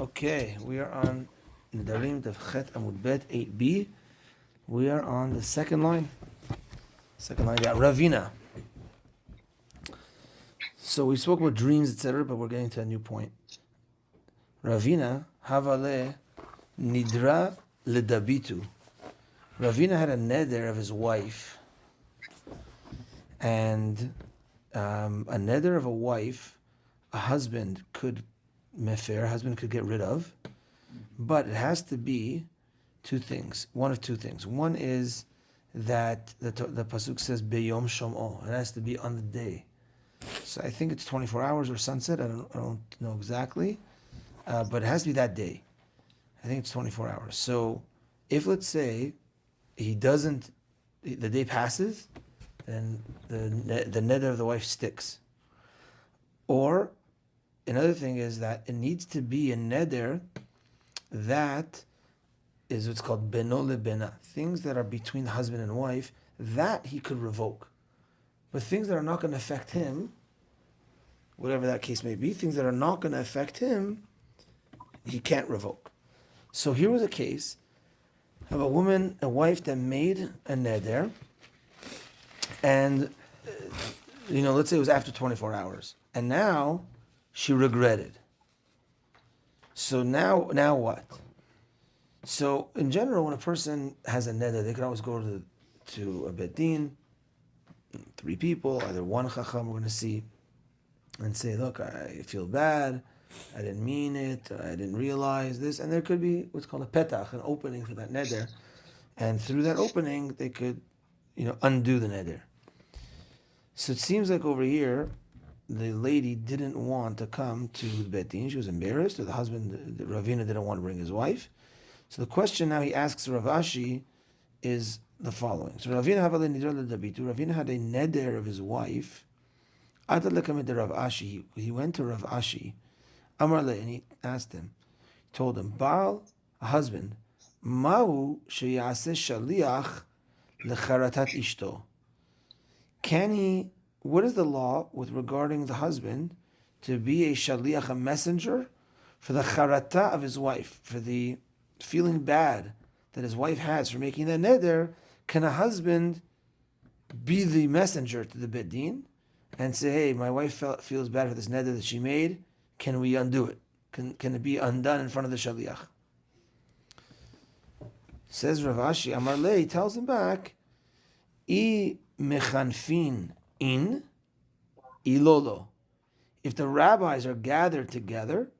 Okay, we are on Nedarim Chet Amud Bet 8b. We are on the second line. Second line, got Ravina. So we spoke about dreams, etc., but we're getting to a new point. Ravina Havale Nidra Ledabitu. Ravina had a neder of his wife, and a neder of a wife, a husband could get rid of, but it has to be two things. One of two things. One is that the pasuk says beyom shom'o. It has to be on the day. So I think it's 24 hours or sunset. I don't know exactly, but it has to be that day. I think it's 24 hours. So if, let's say, the day passes, then the neder of the wife sticks. Or another thing is that it needs to be a neder that is what's called beno lebena, things that are between the husband and wife, that he could revoke. But things that are not going to affect him, whatever that case may be, things that are not going to affect him, he can't revoke. So here was a case of a wife that made a neder, and let's say it was after 24 hours, and now she regretted. So now what? So in general, when a person has a neder, they could always go to a bet din, three people, either one chacham we're going to see, and say, look, I feel bad, I didn't mean it, I didn't realize this, and there could be what's called a petach, an opening for that neder, and through that opening they could, undo the neder. So it seems like over here, the lady didn't want to come to the bet din. She was embarrassed, or the husband, the Ravina, didn't want to bring his wife. So the question now he asks Rav Ashi is the following. So Ravina had a neder of his wife. He went to Rav Ashi, Amarle, and he asked him, told him, Baal, a husband, Mahu sheyaseh shaliach lecharatat ishto. What is the law with regarding the husband to be a shaliach, a messenger, for the charata of his wife, for the feeling bad that his wife has for making that neder? Can a husband be the messenger to the bet din and say, hey, my wife feels bad for this neder that she made, can we undo it? Can it be undone in front of the shaliach? Says Rav Ashi, Amar Lei, tells him back, I mechanfin in ilolo. If the rabbis are gathered together,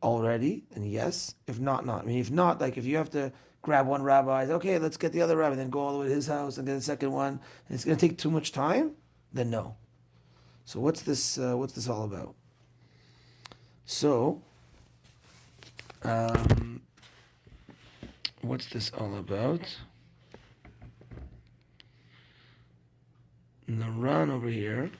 already, then yes. If not, not. I mean, if not, like if you have to grab one rabbi, okay, let's get the other rabbi, then go all the way to his house and get the second one, and it's going to take too much time, then no. So what's this all about? So, what's this all about? In the run over here.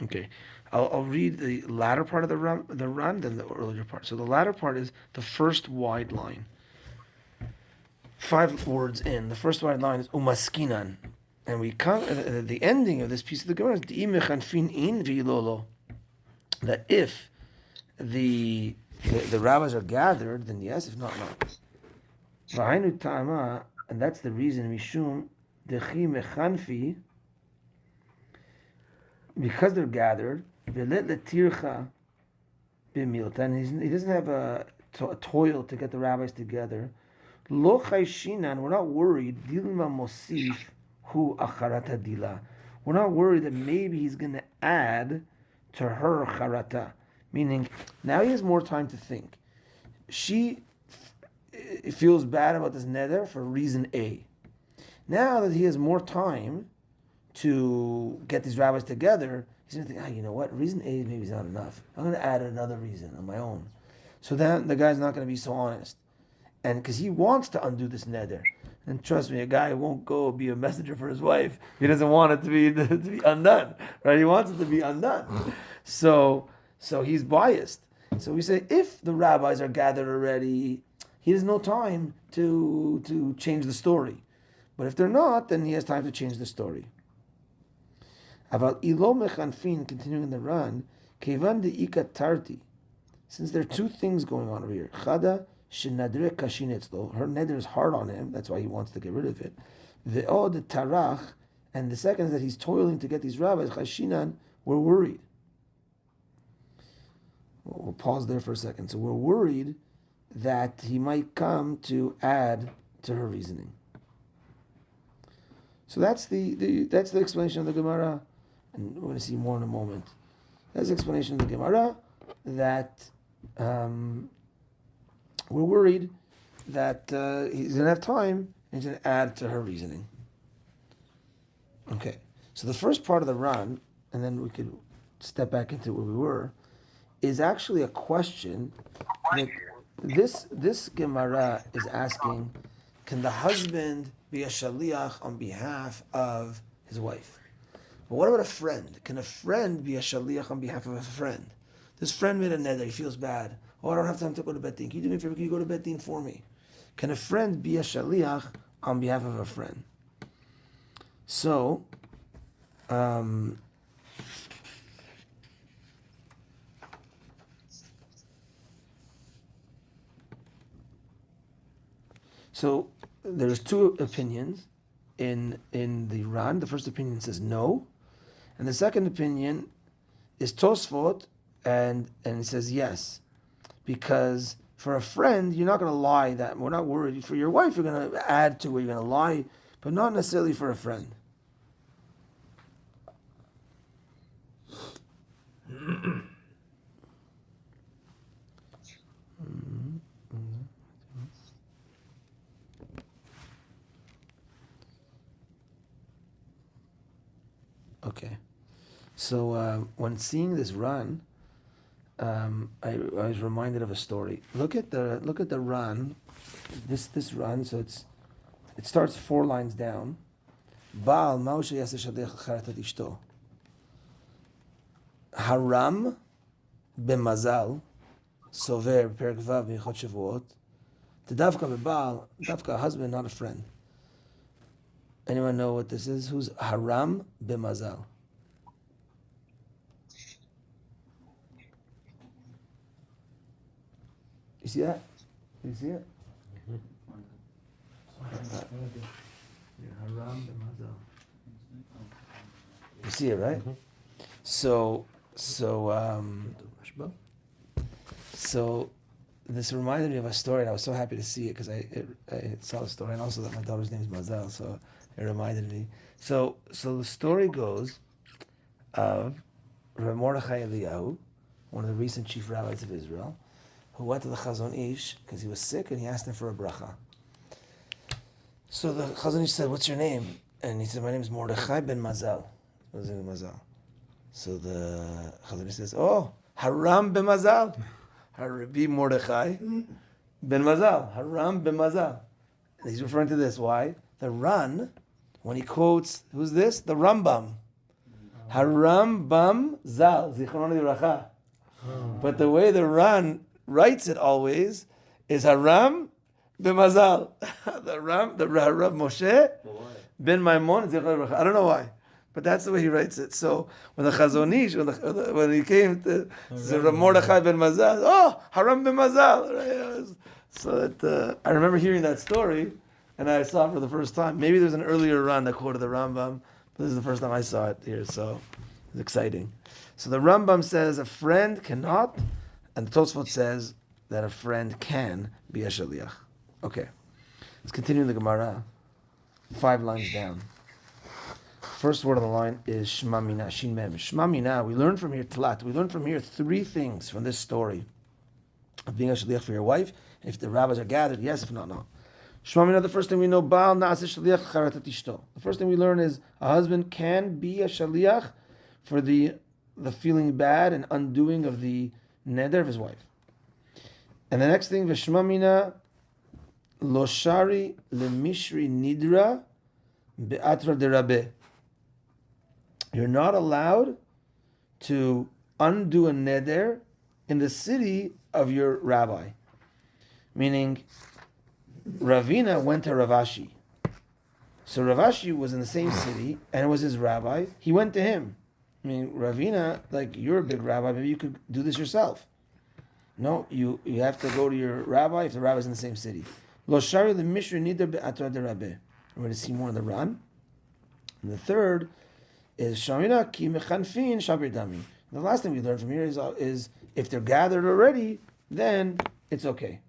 Okay, I'll read the latter part of the run, then the earlier part. So the latter part is the first wide line. 5 words in. The first wide line is umaskinan, and we come the ending of this piece of the Gemara is di'imechanfin in v'ilolo. That if the rabbis are gathered, then yes. If not, not. V'hainu ta'ama, and that's the reason mishum dechi mechanfi. Because they're gathered, and he doesn't have a toil to get the rabbis together. Lo chayshinan, we're not worried. Dilma mosif hu acharata dila. We're not worried that maybe he's going to add to her charata, meaning now he has more time to think. She feels bad about this neder for reason A. Now that he has more time to get these rabbis together, he's going to think, you know what, reason A maybe is not enough. I'm going to add another reason on my own. So then the guy's not going to be so honest. And because he wants to undo this neder. And trust me, a guy won't go be a messenger for his wife. He doesn't want it to be undone, right? He wants it to be undone. So he's biased. So we say, if the rabbis are gathered already, he has no time to change the story. But if they're not, then he has time to change the story. Aval ilo mechanfin, continuing in the run, kevan deika tarti. Since there are two things going on over here. Chada shenadre kashin etzlo. Her neder is hard on him. That's why he wants to get rid of it. Ve'od tarach. And the second is that he's toiling to get these rabbis. Chashinan, we're worried. We'll pause there for a second. So we're worried that he might come to add to her reasoning. So that's the explanation of the Gemara. And we're going to see more in a moment. That's the explanation of the Gemara, that we're worried that he's going to have time and he's going to add to her reasoning. Okay, so the first part of the run, and then we could step back into where we were, is actually a question that this Gemara is asking, can the husband be a shaliach on behalf of his wife? But what about a friend? Can a friend be a shaliach on behalf of a friend? This friend made a neder, he feels bad. Oh, I don't have time to go to Bet Din. Can you do me a favor? Can you go to Bet Din for me? Can a friend be a shaliach on behalf of a friend? So, there's two opinions in the Ran. The first opinion says no, and the second opinion is Tosfot, and it says yes, because for a friend you're not going to lie. That we're not worried. For your wife, you're going to add to it. You're going to lie, but not necessarily for a friend. Okay, so when seeing this run, I was reminded of a story. Look at the run, this run. So it starts 4 lines down. Baal Moshe yaseh shadech charetat ishto. Haram b'mazal sover perek vav michot shavuot. Tedavka b'baal, davka a husband, not a friend. Anyone know what this is? Who's haram b'mazal? You see that? You see it? Haram b'mazal. You see it, right? Mm-hmm. So this reminded me of a story, and I was so happy to see it because I saw the story, and also that my daughter's name is Mazal, so it reminded me. So the story goes of Rav Mordechai Eliyahu, one of the recent chief rabbis of Israel, who went to the Chazon Ish because he was sick, and he asked him for a bracha. So the Chazon Ish said, "What's your name?" And he said, "My name is Mordechai ben Mazal." His name is Mazal. So the Chazon Ish says, "Oh, Haram ben Mazal, Rabbi Mordechai ben Mazal, Haram ben Mazal." And he's referring to this. Why? The Ran, when he quotes, who's this? The Rambam. Haram bam zal, zichron livracha. But the way the Ran writes it always is Haram b'mazal. the Rav Moshe ben Maimon, zichron livracha. I don't know why, but that's the way he writes it. So when the Chazon Ish, when he came to Rav Mordechai ben Mazal, oh, Haram ben Mazal. So that I remember hearing that story, and I saw it for the first time. Maybe there's an earlier run that quoted the Rambam, but this is the first time I saw it here, so it's exciting. So the Rambam says a friend cannot, and the Tosfot says that a friend can be a shaliach. Okay, let's continue the Gemara. 5 lines down. First word on the line is Shema Mina, Shin Mem. Shema Mina, we learn from here, Tlat, we learn from here 3 things from this story of being a shaliach for your wife. If the rabbis are gathered, yes, if not, no. Shema Mina, the first thing we know, Baal Na'aseh Shaliach Charatat Ishto. The first thing we learn is a husband can be a shaliach for the feeling bad and undoing of the neder of his wife. And the next thing, V'Shema Mina, Lo Shari Lemishri Nidra Be'atra Derabeh. You're not allowed to undo a neder in the city of your rabbi. Meaning, Ravina went to Ravashi. So Rav Ashi was in the same city and was his rabbi. He went to him. I mean, Ravina, like, you're a big rabbi, maybe you could do this yourself. No, you have to go to your rabbi if the rabbi's in the same city. Lo shari the mishra nidar be'atar de rabbe. We're going to see more in the Ran. And the third is shamina ki mechanfin shabir dami. The last thing we learned from here is if they're gathered already, then it's okay.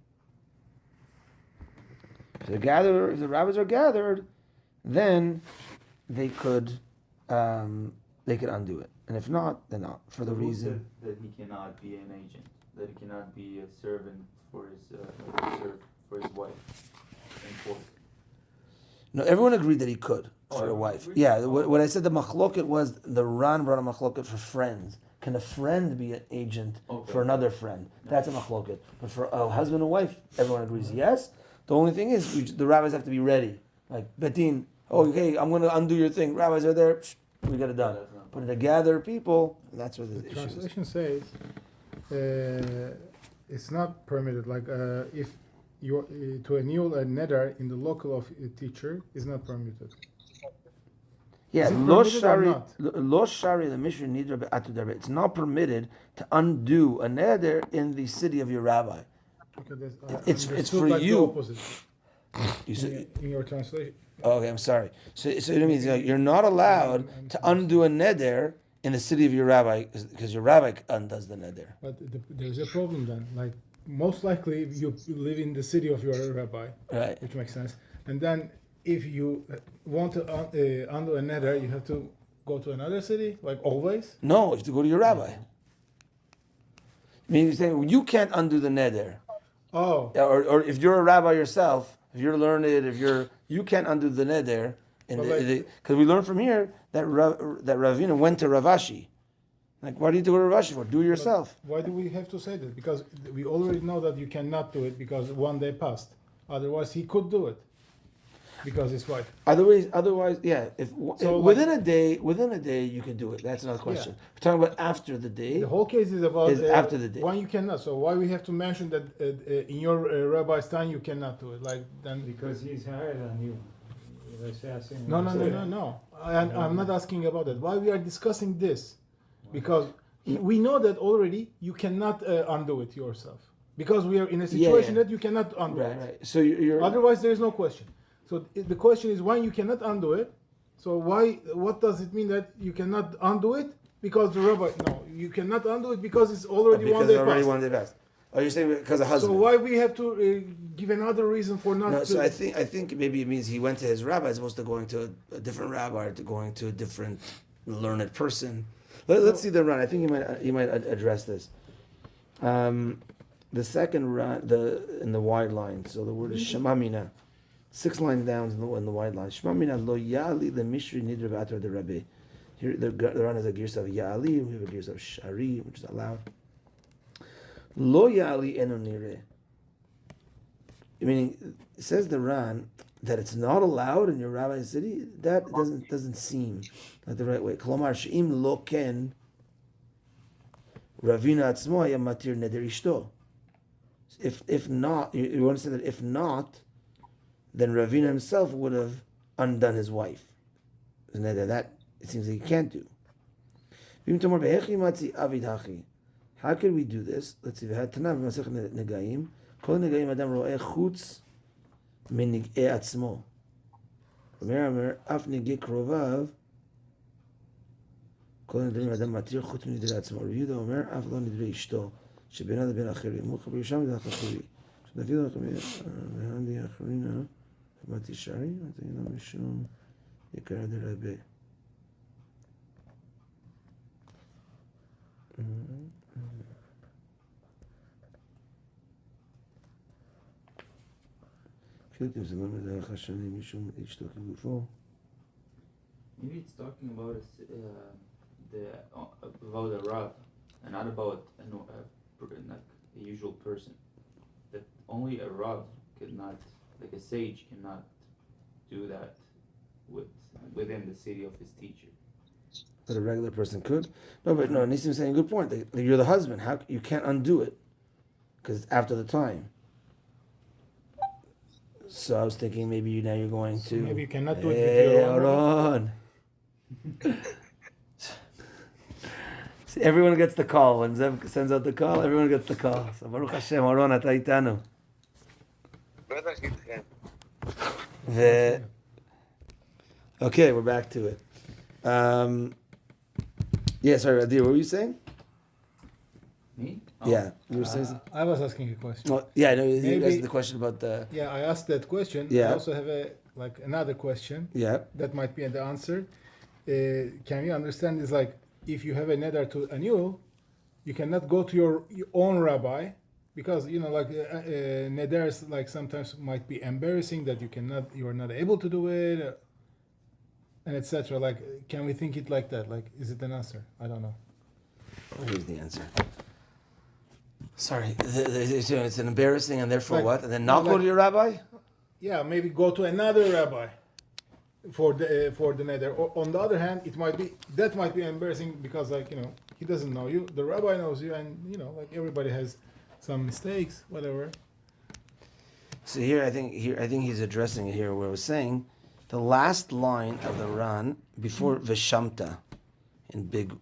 If they're gathered, if the rabbis are gathered, then they could undo it, and if not, then not for the reason that he cannot be an agent, that he cannot be a servant for his wife in court. No, everyone agreed that he could for a wife. Yeah, what I said the machloket was the Ran brought a machloket for friends. Can a friend be an agent for another friend? That's a machloket. But for a husband and wife, everyone agrees yes. The only thing is the rabbis have to be ready. Like Betin, okay, I'm going to undo your thing. Rabbis are there, we get it done. But to gather people, that's where the issue is. The translation says it's not permitted. Like if you to annul a neder in the local of a teacher is not permitted. Yeah, lo shari the Mishnah nidra be'atu darbe. It's not permitted to undo a neder in the city of your rabbi. Okay, it's for like you. The opposite. You see, in your translation. Okay, I'm sorry. So it means you're not allowed to undo a neder in the city of your rabbi because your rabbi undoes the neder. But there's a problem then. Like most likely you live in the city of your rabbi, right? Which makes sense. And then if you want to undo a neder, you have to go to another city, like always. No, you have to go to your rabbi. I mean, you're saying you can't undo the neder. Oh. Or if you're a rabbi yourself, if you're learned, you can't undo the neder, because we learn from here that Ravina went to Rav Ashi. Like, why do you go to Rav Ashi for? Do it yourself. But why do we have to say that? Because we already know that you cannot do it because one day passed. Otherwise, he could do it because it's right. Otherwise, yeah. Within a day, you can do it. That's another question. Yeah. We're talking about after the day. The whole case is about after the day. Why you cannot? So why we have to mention that in your rabbi's time you cannot do it? Like then because he's higher than you. No. I'm not asking about that. Why we are discussing this? Because we know that already you cannot undo it yourself. Because we are in a situation that you cannot undo it. Right. So you're otherwise there is no question. So the question is why you cannot undo it. So what does it mean that you cannot undo it? Because the rabbi, no, you cannot undo it because it's already one day passed. Oh, you're saying because of husband. So why we have to give another reason for not? No, so I think maybe it means he went to his rabbi as opposed to going to a different rabbi or to going to a different learned person. Let's see the run. I think he might address this. The second run, in the wide line. So the word is shemamina. 6 lines down in the wide line. Shemamina lo yali the mishri nidra v'atar the rabbi. Here the run has a gears of yali. We have a gears of shari, which is allowed. Lo yali enonire. Meaning, it says the Ran that it's not allowed in your rabbi's city. That doesn't seem like the right way. Kolomar she'im lo ken Ravina atzmo haya matir neder ishto. If not, you want to say that if not, then Ravina himself would have undone his wife. That it seems like he can't do. How could we do this? Let's see. Tana b'masech negaim. Kol negaim adam ro'eh chutz min nig'ei atzmo. Omer af nig'ei krovav. Kol negaim adam matir chutz min nig'ei atzmo. Yehuda omer af lo nidrei ishto shebena leben acherim. Mucha b'yisham d'ach achuri. Sh'david v'handi acharina v'mati shari v'tayina mishum yikara d'rabbe. Maybe it's talking about about a Rav and not about a usual person. That only a Rav could not, like a sage, cannot do that within the city of his teacher. But a regular person could. No, Nisim saying a good point. You're the husband. How you can't undo it because it's after the time. So I was thinking maybe now you're going to. Maybe you cannot do it with your hold own. on. See, everyone gets the call. When Zev sends out the call, everyone gets the call. So Baruch Hashem, Aron, אתה איתנו. בטח איתכם. Okay, we're back to it. Yeah, sorry, Adir, what were you saying? Me? Yeah, you were saying something? I was asking a question. Well, yeah, I know you Maybe- asked the question about the. Yeah, I asked that question. Yeah. I also have another question Yeah. that might be the answer. Can you understand? Is like if you have a neder to annul, you cannot go to your own rabbi because neders like sometimes might be embarrassing that you are not able to do it, and etc. Like, can we think it like that? Like, is it an answer? I don't know. Here's the answer. Sorry, it's an embarrassing, and therefore Like- what? And then not go like- to your rabbi? Yeah, maybe go to another rabbi for the neder. Or on the other hand, it might be embarrassing because he doesn't know you. The rabbi knows you, and everybody has some mistakes, whatever. So here, I think he's addressing it here, where I was saying, the last line of the Ran before Veshamta, in big.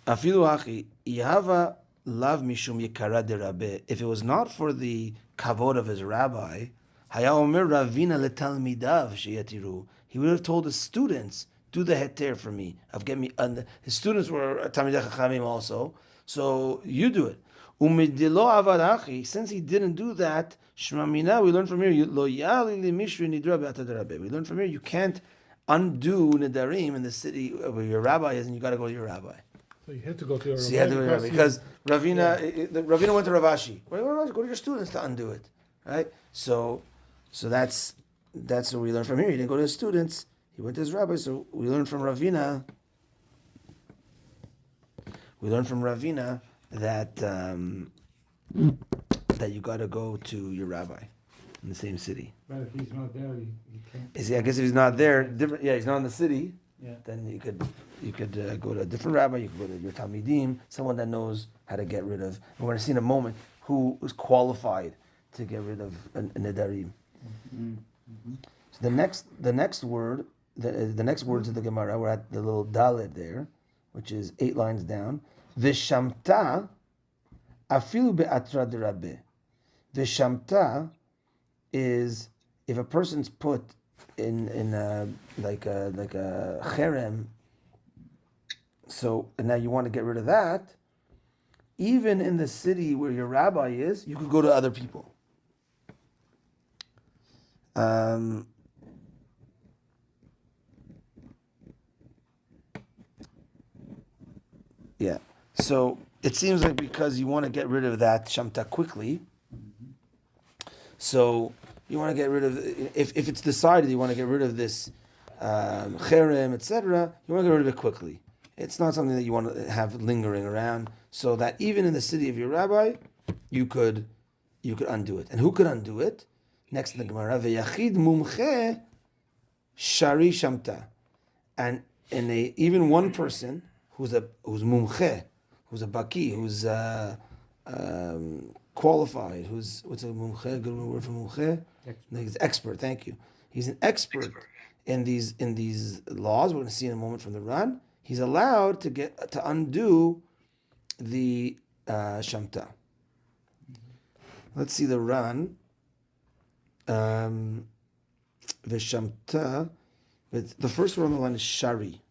Afilu hachi ihava lav mishum yikara de rabbe. If it was not for the kavod of his rabbi, haya omer ravina letalmidav sheyatiru. He would have told his students, do the heter for me. And his students were talmidei chachamim also, so you do it. Umidilo avad hachi. Since he didn't do that, shmamina. We learn from here. Lo yali limishri nidra be'atad rabbe. We learn from here. You can't undo nedarim in the city where your rabbi is, and you got to go to your rabbi. So you have to go to your So you had to go to Rabbi, because Ravina, Yeah. Ravina went to Ravashi. Go to your students to undo it, right? So that's what we learn from here. He didn't go to his students. He went to his rabbi. So we learn from Ravina. We learn from Ravina that that you got to go to your rabbi in the same city. But if he's not there, he can't. I guess if he's not there, different. Yeah, he's not in the city. Yeah. Then you could go to a different rabbi. You could go to your talmidim, someone that knows how to get rid of. We're going to see in a moment who is qualified to get rid of a nedarim. So the next word, the next words of the Gemara. We're at the little daled there, which is 8 lines down. Vishamta afilu be'atra de rabbe. Vishamta is if a person's put in like a cherem. So and now you want to get rid of that. Even in the city where your rabbi is, you could go to other people. Yeah. So it seems like because you want to get rid of that shamta quickly. So you want to get rid of, if it's decided you want to get rid of this cherem, etc., you want to get rid of it quickly. It's not something that you want to have lingering around, so that even in the city of your rabbi, you could undo it. And who could undo it? Next in the Gemara, ve'yachid mumche shari shamta, and even one person who's mumche, who's a baki, who's qualified, what's a mumche? Good word for mumche? He's expert. Thank you. He's an expert in these laws. We're going to see in a moment from the Ran. He's allowed to undo the shamta. Let's see the Ran. The shamta. The first word on the line is shari.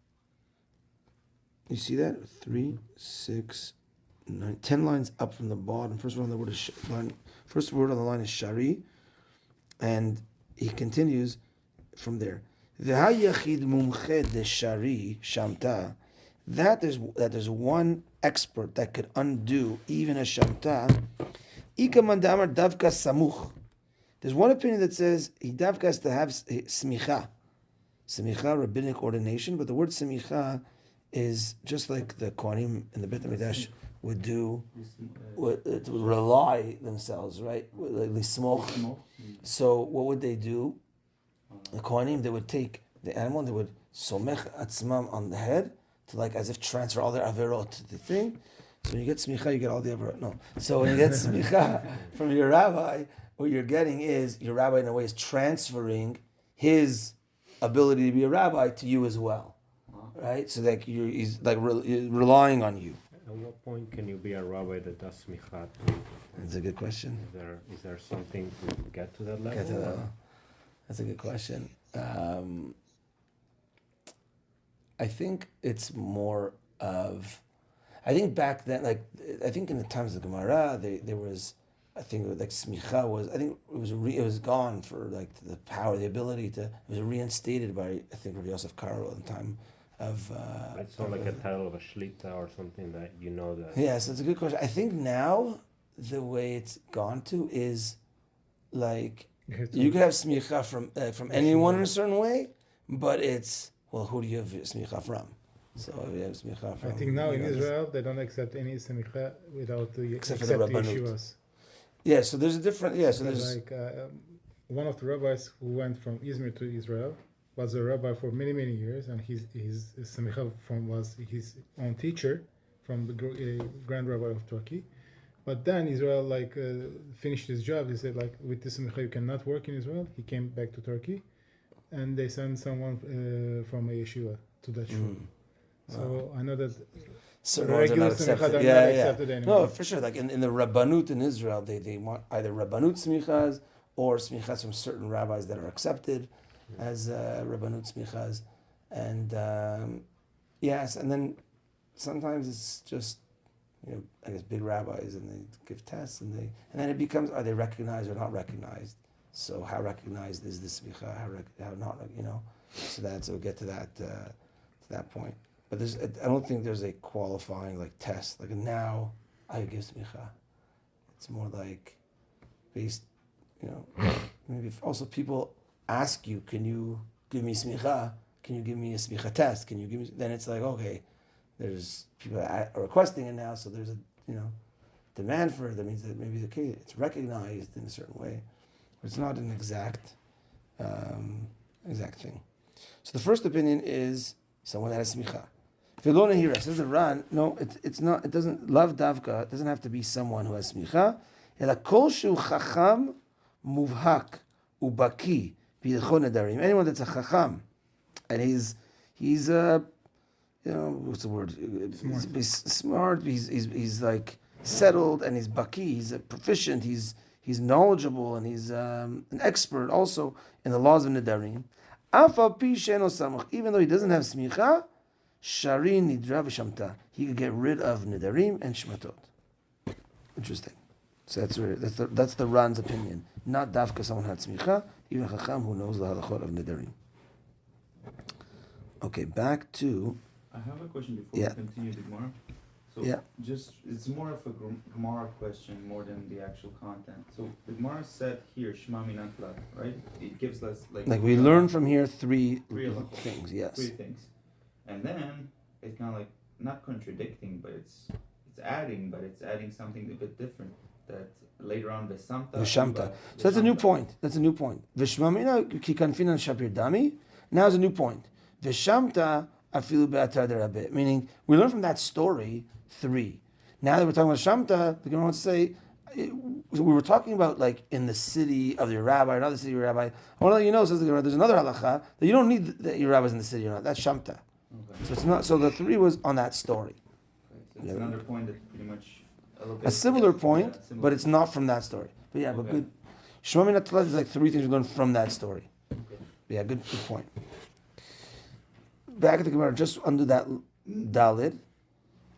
You see that? 3, 6, 9, 10 lines up from the bottom. First word on the line is shari, and he continues from there. V'hayachid mumche de shari shamta. That there's one expert that could undo even a shamta. Ikaman damar davka samuch. There's one opinion that says he davka has to have smicha, rabbinic ordination, but the word smicha is just like the Kohanim in the Beit HaMikdash would do, would rely themselves, right? Like they smoke. So what would they do? The Kohanim, they would take the animal and they would somech atzmam on the head to like as if transfer all their averot to the thing. So when you get smicha, you get all the averot. No. So when you get smicha from your rabbi, what you're getting is your rabbi in a way is transferring his ability to be a rabbi to you as well, right? So like he's like relying on you. At what point can you be a rabbi that does smicha? That's a good question. Is there something to get to that level? That's a good question. I think it's more of, I think back then, like I think in the times of the Gemara, there was, I think like smicha was, I think it was gone for like the power, the ability to, it was reinstated by I think Rav Yosef Karo in the time of. It's not like a title of a shlita or something that you know that. Yeah, so it's a good question. I think now the way it's gone to is like you could have smicha from anyone in a certain way, but it's well, who do you have smicha from? So we have smicha from. I think now in Israel they don't accept any semicha without the except for the rabbanut. yeshivas. Yeah, so there's a different. Yeah, so there's like one of the rabbis who went from Izmir to Israel was a rabbi for many years, and his semicha was his own teacher from the Grand Rabbi of Turkey. But then Israel finished his job. They said with this semicha you cannot work in Israel. He came back to Turkey, and they sent someone from a yeshiva to that shul. So I know that certain ones are not accepted. Not accepted anymore. No, for sure. Like in the rabbanut in Israel, they want either rabbanut smichas or smichas from certain rabbis that are accepted as rabbanut smichas, and yes, and then sometimes it's just I guess big rabbis and they give tests and then it becomes, are they recognized or not recognized? So how recognized is this smicha? How not? So we'll get to that point. But I don't think there's a qualifying test. Like now, I give smicha. It's more like based, maybe if also people ask you, can you give me smicha? Can you give me a smicha test? Can you give me? Then it's like, okay, there's people are requesting it now, so there's a demand for it. That means that maybe it's recognized in a certain way, but it's not an exact thing. So the first opinion is someone that has smicha. Vilona here says the Ran. No, it's not. It doesn't. Lav davka. It doesn't have to be someone who has smicha. Ela kol shu chacham muvhak ubaki b'ilchon nedarim. Anyone that's a chacham, and he's what's the word? He's smart. He's like settled, and he's baki. He's proficient. He's knowledgeable, and he's an expert also in the laws of nedarim. Even though he doesn't have smicha, Shari nidra v'shamta. He could get rid of nedarim and shmatot. Interesting. So that's the Ran's opinion. Not dafka someone had smicha, even chacham who knows the halachot of nedarim. Okay, back to. I have a question before we continue the Gemara. So it's more of a Gemara question more than the actual content. So the Gemara said here, Shema minatla, right? It gives us like we learn from here three things. Yes. 3 things. And then it's kind of like not contradicting, but it's adding something a bit different. That later on V'shamta. So that's a new point. V'shmamina ki kanfinan shapir dami. Now is a new point. V'shamta afilu be'atar derabeh. Meaning we learn from that story 3. Now that we're talking about shamta, the Gemara wants to say we were talking about in the city of your rabbi, another city of your rabbi. I want to let you know, says the Gemara, there's another halacha that you don't need that your rabbi's in the city or not. That's shamta. Okay. So it's not. So the 3 was on that story. Okay, so it's another point that pretty much a similar point, but it's not from that story. But yeah, but good. Shema minatla is 3 things we learn from that story. Okay. Yeah, good point. Back at the Gemara, just under that Dalid,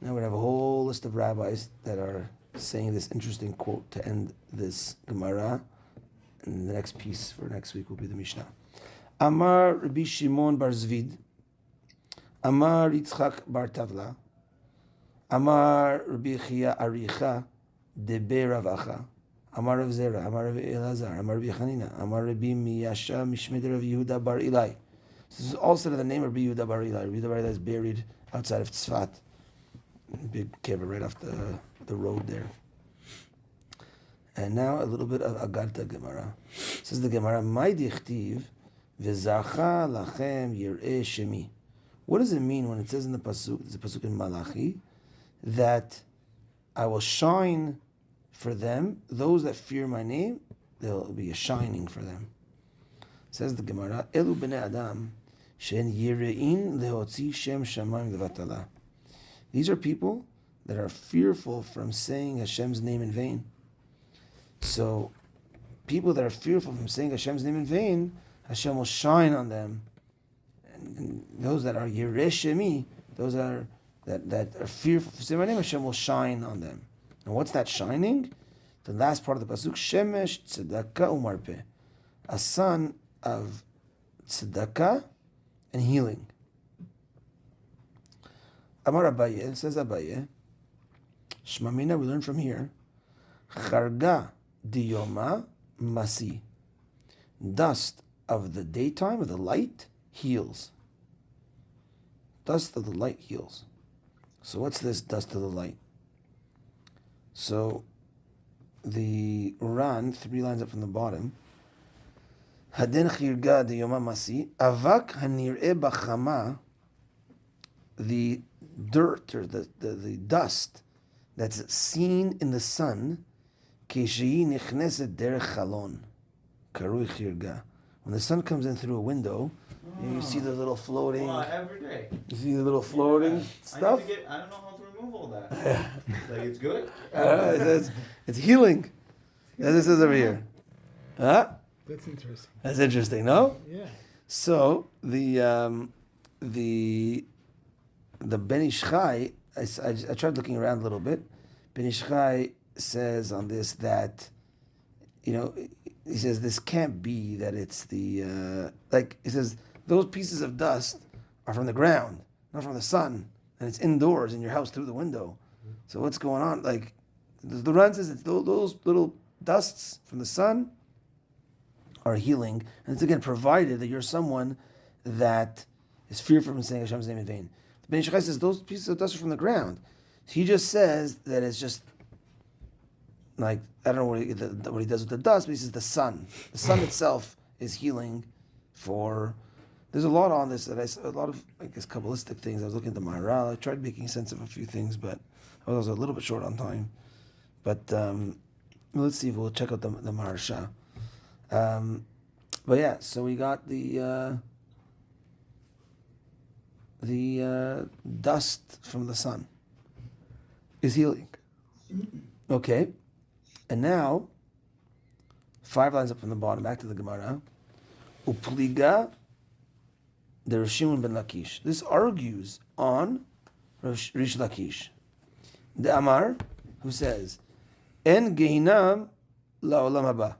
now we have a whole list of rabbis that are saying this interesting quote to end this Gemara, and the next piece for next week will be the Mishnah. Amar Rabbi Shimon bar Zvid, Amar Yitzchak bar Tavla, Amar Rabbi Chia Aricha, Debe Rav Acha, Amar Rav Zera, Amar Rav Elazar, Amar Rabbi Chanina, Amar Rabbi Miyasha Mishmed Rav Yehuda bar Ilai. This is also the name of Rabbi Yehuda bar Ilai. Rabbi Yehuda bar Ilai is buried outside of Tzfat, big cave right off the road there. And now a little bit of Agartha Gemara. Says the Gemara, "My dichtiv v'zacha lachem yireh shemi." What does it mean when it says in the pasuk? There's a pasuk in Malachi that I will shine for them those that fear my name there'll be a shining for them. Says the Gemara, Elu b'nei Adam, shen yirein lehotzi shem shamayim levatala. These are people that are fearful from saying Hashem's name in vain. So, people that are fearful from saying Hashem's name in vain, Hashem will shine on them. And those that are Yireh Shemi, those that are fearful from saying my name, Hashem will shine on them. And what's that shining? The last part of the pasuk, Shemesh Tzedakah Umarpeh, a son of tzedakah and healing. Amar Abaye, says Abaye, Shmamina, we learn from here, Charga diyoma masi, dust of the daytime, of the light, heals. Dust of the light heals. So what's this dust of the light? So the Ran, 3 lines up from the bottom, Haden chirga diyoma masi, avak hanir'e bachama, the dirt or the dust that's seen in the sun, כשהיא נכנסת דרך חלון, קרוי חרגה. When the sun comes in through a window, you see the little floating. Well, every day. You see the little floating stuff. I don't know how to remove all that. Like it's good. It's healing. As it says over here. Huh? That's interesting. That's interesting, no? Yeah. So the Ben Ish Chai, I tried looking around a little bit. Ben Ish Chai says on this that, he says this can't be that it's the he says those pieces of dust are from the ground, not from the sun, and it's indoors in your house through the window. So what's going on? Like the Ran says, it's those little dusts from the sun are healing, and it's again provided that you're someone that is fearful from saying Hashem's name in vain. The Ben Ish Chai says those pieces of dust are from the ground. He just says that it's just like, I don't know what he does with the dust, but he says the sun. The sun itself is healing for. There's a lot on this a lot of, I guess, Kabbalistic things. I was looking at the Maharal. I tried making sense of a few things, but I was a little bit short on time. But let's see if we'll check out the Maharsha. But yeah, so we got the dust from the sun is healing. Okay. And now, 5 lines up from the bottom, back to the Gemara. Upliga the Rish Shimon ben Lakish. This argues on Rish Lakish. The Amar, who says, En Gehinam la'olam haba.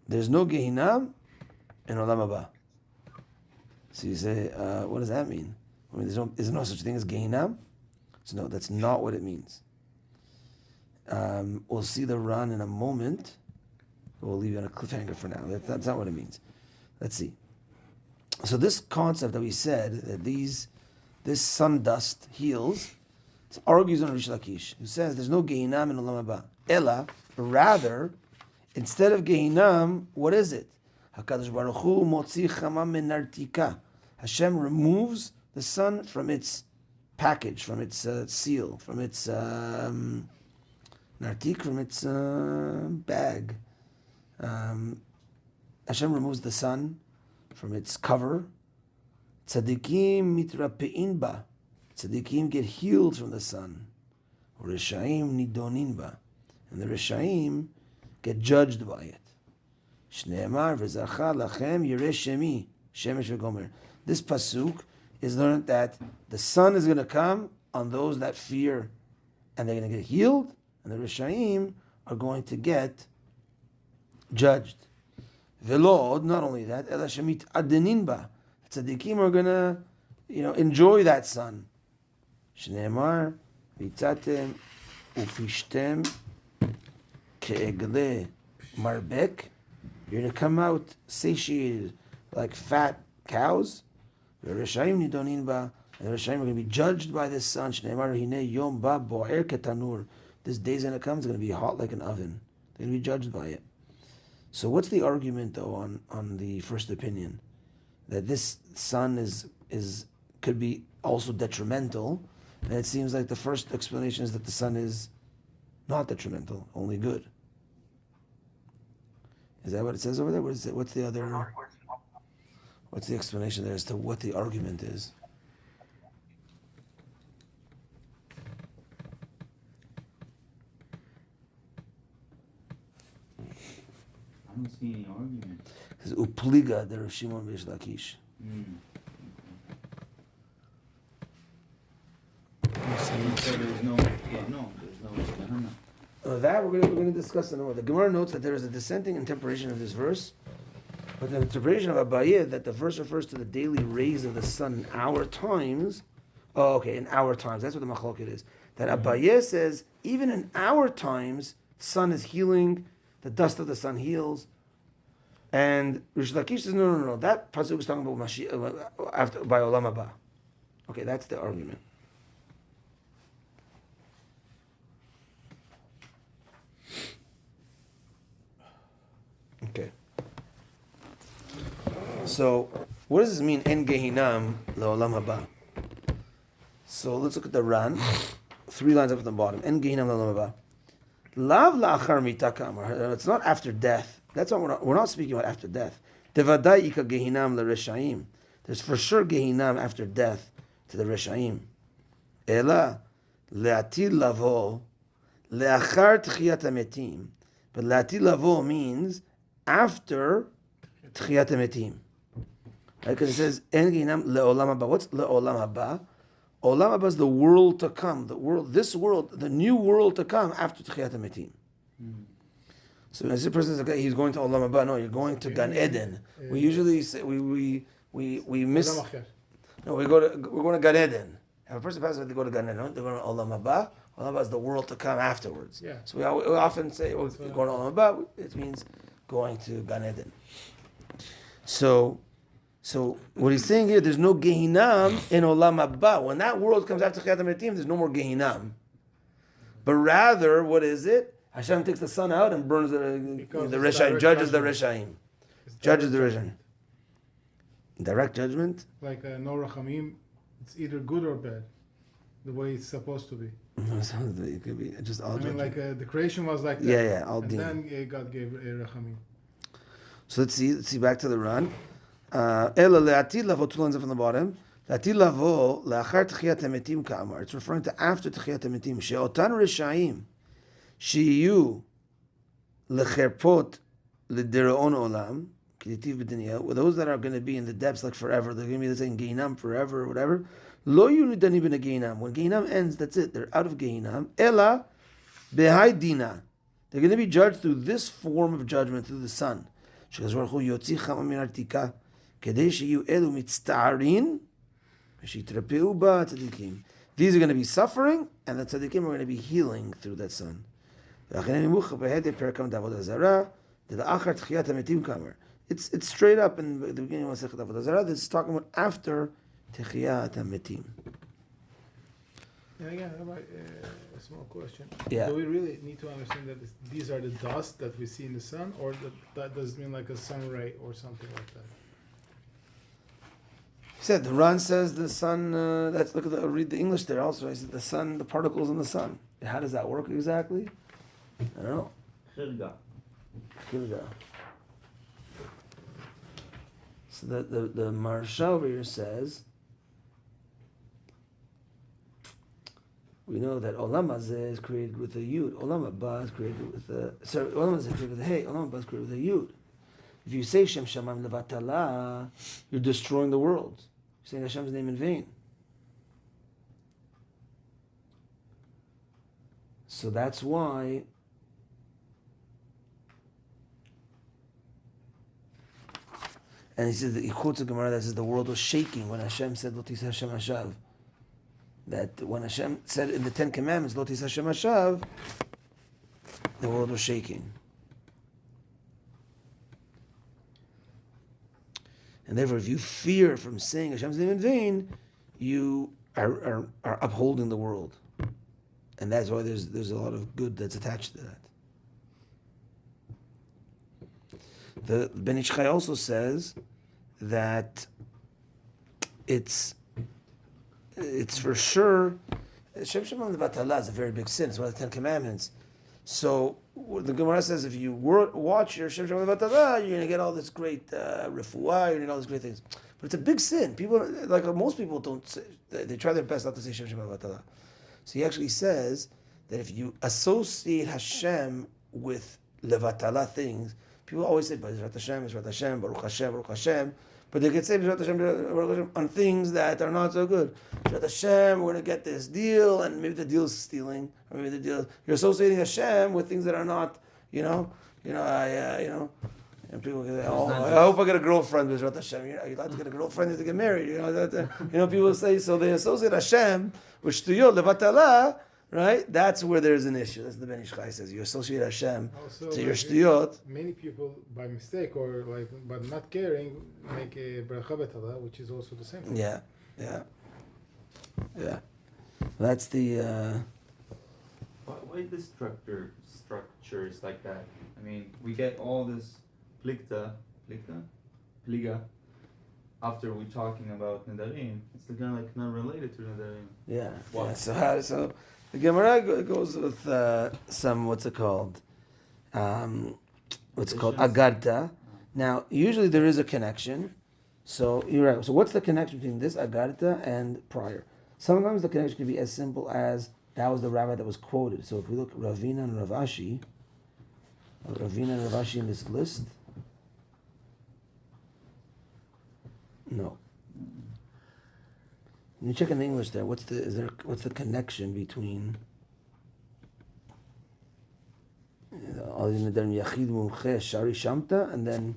There's no Gehinam in Olam haba. So you say, what does that mean? I mean, there's no such thing as Gehinam? So no, that's not what it means. We'll see the Ran in a moment. We'll leave it on a cliffhanger for now. That's not what it means. Let's see. So this concept that we said that this sun dust heals, argues on Rish Lakish, who says there's no Gehinam in Olam Haba. Ella, rather, instead of Gehinam, what is it? Hakadosh Baruch Hu motzi chama min nartika. Hashem removes the sun from its package, from its seal, from its nartik, from its bag. Hashem removes the sun from its cover. Tzadikim mitrapein ba. Tzadikim get healed from the sun. Rishaim nidonin ba. And the Rishaim get judged by it. Shneemar v'zacha lachem yireh shemi. Shemesh v'gomer. This pasuk is learned that the sun is going to come on those that fear, and they're going to get healed, and the Rishaim are going to get judged. V'lo, not only that, ela shemit adenin ba. Tzadikim are going to, enjoy that sun. Shneemar v'itzatem ufishtem ke'egle marbek. You're going to come out satiated like fat cows. The Rishaim nidonin ba. And the Rishaim are going to be judged by this sun. Shneimar hinei yom ba bo'er ketanur. This day's going to come. It's going to be hot like an oven. They're going to be judged by it. So what's the argument though on the first opinion, that this sun could be also detrimental? And it seems like the first explanation is that the sun is not detrimental, only good. Is that what it says over there? What is it? What's the other? What's the explanation there as to what the argument is? I don't see any argument. It says upliga der Shimon v'Reish Lakish. You said there's no Gehenna. That we're going to discuss in a moment. The Gemara notes that there is a dissenting interpretation of this verse, but the interpretation of Abaye that the verse refers to the daily rays of the sun in our times. Oh, okay, in our times. That's what the machloket is. That Abaye says even in our times, sun is healing, the dust of the sun heals. And Rish Lakish says no. That pasuk was talking about Mashiach after by Olam Haba. Okay, that's the argument. Okay. So, what does this mean? En Gehinam leolam haba. So let's look at the Ran. 3 lines up at the bottom. En Gehinam leolam haba. Lav la'achar mitakam. It's not after death. That's what we're not speaking about after death. Devadai ika Gehinam lereshaim. There's for sure Gehinam after death to the reshaim. Ela le'atil lavo le'achar tchiyat hametim. But le'atil lavo means after Tchiyat HaMetim. Right? Because it says, En Gehinam le'olam haba. What's le'olam haba? Olam haba is the world to come. This world, the new world to come after Tchiyat HaMetim. So when a person says, okay, he's going to Olam haba, no, you're going to Gan Eden. We usually say, we miss, no, we're going to Gan Eden. If a person passes away, they go to Gan Eden. No? They're going to Olam haba. Olam haba is the world to come afterwards. Yeah. So we often say, well, going to Olam haba, it means going to Gan Eden. So what he's saying here, there's no Gehinam in Olam Haba. When that world comes after Tchiyat HaMetim, there's no more Gehinam. But rather, what is it? Hashem takes the sun out and burns the Reshaim, judges the Reshaim. Judges the Reshaim. Direct judgment? Like no Rachamim, it's either good or bad, the way it's supposed to be. It could be just all judgment. Like the creation was like that. Yeah, all and din. then God gave Rachamim. So let's see back to the Ran. Ela le'atil lavo, 2 lines up from the bottom. Le'atil lavo le'achar tchiyat hametim ka'amar. It's referring to after tchiyat hametim. She'otan reshaim she'iyu lecherpot l'diraon olam k'ditiv b'dinya. With those that are going to be in the depths like forever, they're going to be saying Gehinam forever or whatever. Lo yunidani b'na Gehinam. When Gehinam ends, that's it. They're out of Gehinam. Ela behai dina. They're going to be judged through this form of judgment, through the sun. These are going to be suffering, and the tzaddikim are going to be healing through that sun. It's straight up in the beginning of Masechet Avodah Zarah. This is talking about after Techiyat HaMetim. And again, a small question. Yeah. Do we really need to understand that these are the dust that we see in the sun, or that does mean like a sun ray or something like that? He said the Ran says the sun. Let's look at read the English there also. He said the sun, the particles in the sun. How does that work exactly? I don't know. Chilga. So the Maharshal over here says, we know that Olam Hazeh is created with a Yud. Olam Haba is created with a... Sorry, Olam Hazeh is created with a Hey. Olam Haba is created with a Yud. If you say Shem Shamayim Levatala, you're destroying the world. You're saying Hashem's name in vain. So that's why... And he says, he quotes a Gemara that says the world was shaking when Hashem said, Lo Tiseh Hashem Hashav. That when Hashem said in the 10 Commandments, Lo Tiseh Hashem Hashav, the world was shaking. And therefore, if you fear from saying Hashem's name in vain, you are upholding the world. And that's why there's a lot of good that's attached to that. The Ben Ish Chai also says that it's for sure, Shem Shamayim Levatala is a very big sin. It's one of the 10 Commandments. So the Gemara says if you watch your Shem Shem Vatala, you're going to get all this great refuah, you're going to get all these great things. But it's a big sin. People, like most people, don't say, they try their best not to say Shem Shem Vatala. So he actually says that if you associate Hashem with levatala things, people always say Bezrat Hashem, Baruch Hashem. But they could say Bezrat Hashem, Baruch Hashem on things that are not so good. Bezrat Hashem, we're going to get this deal, and maybe the deal is stealing, or maybe the deal you're associating Hashem with things that are not, and people can say, "Oh, I hope I get a girlfriend." Bezrat Hashem, you're allowed to get a girlfriend, you have to get married. People say so. They associate Hashem with shtuyot levatala. Right? That's where there's an issue. That's the Ben Ish Chai says. You associate Hashem Also, to your shtuyot. Many people, by mistake or but not caring, make a bracha betala, which is also the same thing. Yeah. That's the. Why the structure is like that? I mean, we get all this pliga, after we're talking about Nedarim. It's kind of like not related to Nedarim. Yeah. Why? Yeah. So the Gemara goes with some what's it called? What's it called? Agarta. Now, usually there is a connection. So you're right. So what's the connection between this Agarta and prior? Sometimes the connection can be as simple as that was the rabbi that was quoted. So if we look at Ravina and Ravashi in this list, no. When you check in the English there, what's the connection between Nedarim Yachid Mumche Shari Shamta and then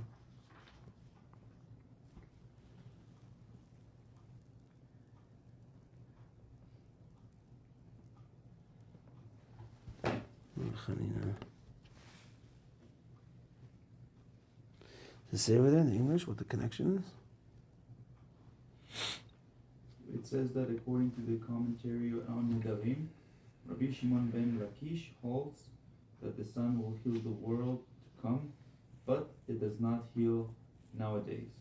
does it say over there in the English what the connection is? It says that according to the commentary on Nedarim, Rabbi Shimon ben Lakish holds that the sun will heal the world to come, but it does not heal nowadays.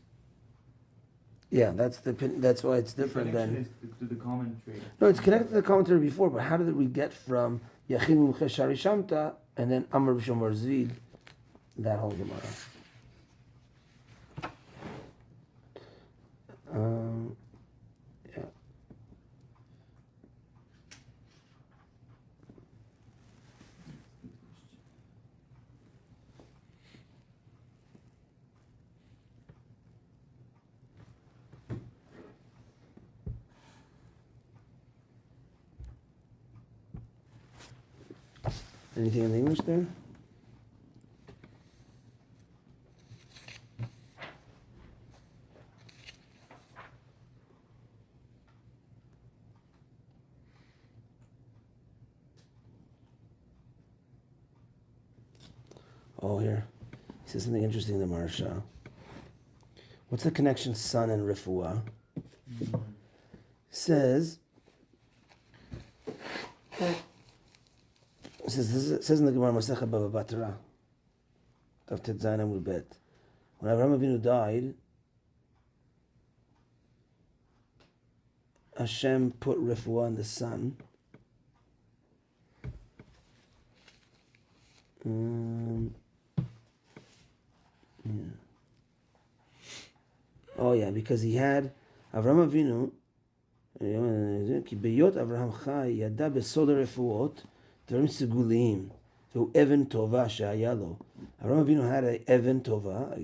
Yeah, that's why it's different the than. connection is to the commentary. No, it's connected to the commentary before, but how did we get from Yachim Mumche Shari Shamta and then Amr B'Shom Bar Zvid, that whole Gemara? Yeah. Anything in the English there? Oh, here. He says something interesting in the Maharsha. What's the connection sun and refuah? Says in the Gemara Masechet Bava Batra, Tav Tet Zayin Amud Bet, when Avraham Avinu died, Hashem put refuah in the sun. Oh yeah, because he had Avraham Avinu. כי בהיות אברהם חי ידע בסוד הרפואות דברים סגוליים והוא אבן טובה שהיה לו. Avraham Avinu had an אבן טובה, a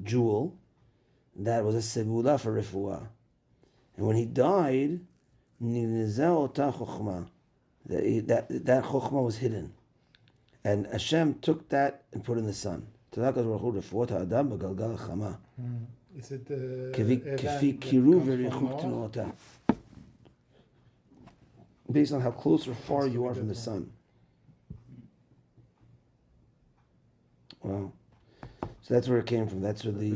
jewel, that was a segula for refuah. And when he died, נגנזה אותה חוכמה. That chokhmah was hidden. And Hashem took that and put it in the sun. תודה הקדוש ברוך הוא רפואות האדם בגלגל החמה. Is it כפי קירוב וריחוק תנועותיו. Based on how close or far you are from the sun. Wow. So that's where it came from. That's where the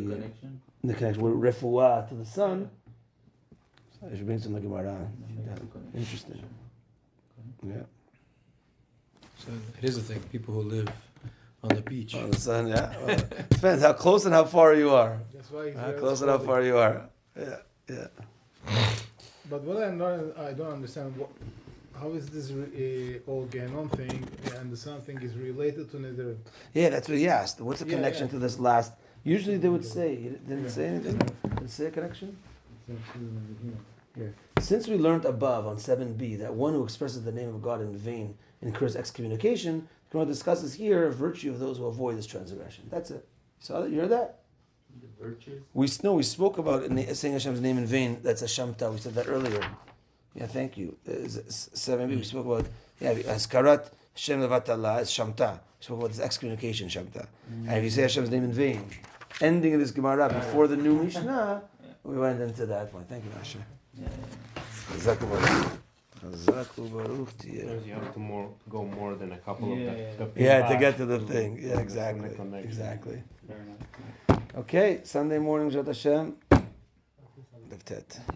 connection. Where refuah to the sun. So I should bring some Gemara. Interesting. Yeah. So it is a thing. People who live on the beach. On the sun, yeah. Well, depends how close and how far you are. That's why How close and how far you are. Yeah. But what I don't understand, how is this all Ganon thing and the sun thing is related to Nedarim? Yeah, that's what he asked. What's the Yeah, connection yeah. to this last? Usually they would say, he didn't say anything? Did it say a connection? Here. Since we learned above on 7b that one who expresses the name of God in vain incurs excommunication, the Gemara discusses here a virtue of those who avoid this transgression. That's it. Saw that? You heard that? The virtues. We spoke about saying Hashem's name in vain. That's a shamta. We said that earlier. Yeah, thank you. 7b we spoke about. Yeah, Haskarat Hashem levat Allah is shamta. We spoke about this excommunication shamta. And if you say Hashem's name in vain, ending of this Gemara before the new Mishnah, we went into that one. Thank you, Asher. Yeah. Chazaku baruch. Chazaku baruch tiyeh. Because you have to go more than a couple of the Yeah, to get to the to thing. Yeah, understand exactly. the connection. Exactly. Fair enough. Okay, Sunday morning, Zot Hashem. Leftet.